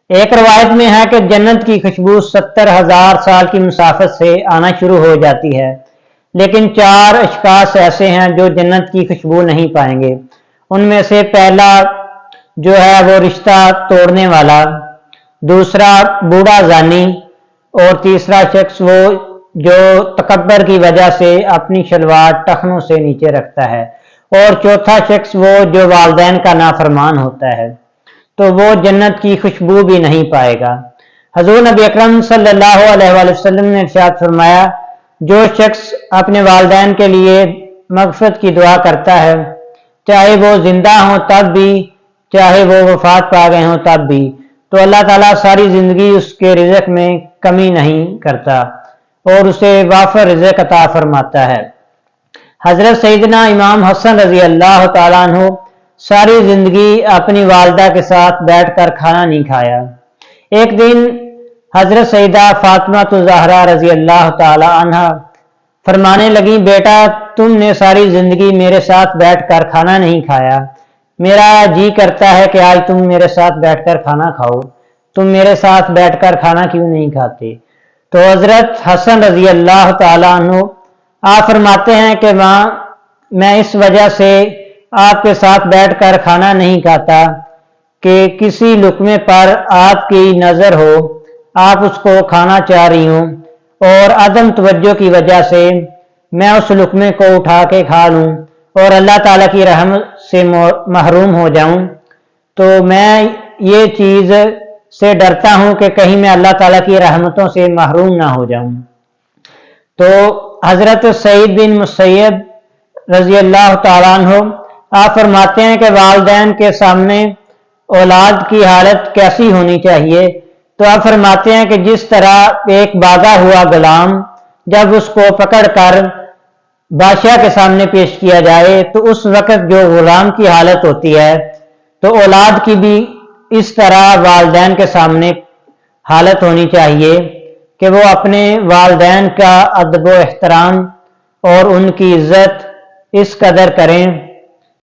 ایک روایت میں ہے کہ جنت کی خوشبو 70,000 سال کی مسافت سے آنا شروع ہو جاتی ہے، لیکن 4 اشخاص ایسے ہیں جو جنت کی خوشبو نہیں پائیں گے۔ ان میں سے پہلا جو ہے وہ رشتہ توڑنے والا، دوسرا بوڑھا زانی، اور تیسرا شخص وہ جو تکبر کی وجہ سے اپنی شلوار ٹخنوں سے نیچے رکھتا ہے، اور چوتھا شخص وہ جو والدین کا نافرمان ہوتا ہے، تو وہ جنت کی خوشبو بھی نہیں پائے گا۔ حضور نبی اکرم صلی اللہ علیہ وآلہ وسلم نے ارشاد فرمایا، جو شخص اپنے والدین کے لیے مغفرت کی دعا کرتا ہے، چاہے وہ زندہ ہوں تب بھی، چاہے وہ وفات پا گئے ہوں تب بھی، تو اللہ تعالیٰ ساری زندگی اس کے رزق میں کمی نہیں کرتا اور اسے وافر رزق عطا فرماتا ہے۔ حضرت سیدنا امام حسن رضی اللہ تعالیٰ عنہ ساری زندگی اپنی والدہ کے ساتھ بیٹھ کر کھانا نہیں کھایا۔ ایک دن حضرت سیدہ فاطمہ الزہرا رضی اللہ تعالیٰ عنہ فرمانے لگیں، بیٹا تم نے ساری زندگی میرے ساتھ بیٹھ کر کھانا نہیں کھایا، میرا جی کرتا ہے کہ آج تم میرے ساتھ بیٹھ کر کھانا کھاؤ، تم میرے ساتھ بیٹھ کر کھانا کیوں نہیں کھاتے؟ تو حضرت حسن رضی اللہ تعالیٰ عنہ آپ فرماتے ہیں کہ ماں میں اس وجہ سے آپ کے ساتھ بیٹھ کر کھانا نہیں کھاتا کہ کسی لقمے پر آپ کی نظر ہو، آپ اس کو کھانا چاہ رہی ہوں، اور عدم توجہ کی وجہ سے میں اس لقمے کو اٹھا کے کھا لوں اور اللہ تعالیٰ کی رحمت سے محروم ہو جاؤں، تو میں یہ چیز سے ڈرتا ہوں کہ کہیں میں اللہ تعالیٰ کی رحمتوں سے محروم نہ ہو جاؤں۔ تو حضرت سعید بن مسیب رضی اللہ تعالیٰ عنہ آپ فرماتے ہیں کہ والدین کے سامنے اولاد کی حالت کیسی ہونی چاہیے؟ تو آپ فرماتے ہیں کہ جس طرح ایک باغا ہوا غلام جب اس کو پکڑ کر بادشاہ کے سامنے پیش کیا جائے تو اس وقت جو غلام کی حالت ہوتی ہے، تو اولاد کی بھی اس طرح والدین کے سامنے حالت ہونی چاہیے کہ وہ اپنے والدین کا ادب و احترام اور ان کی عزت اس قدر کریں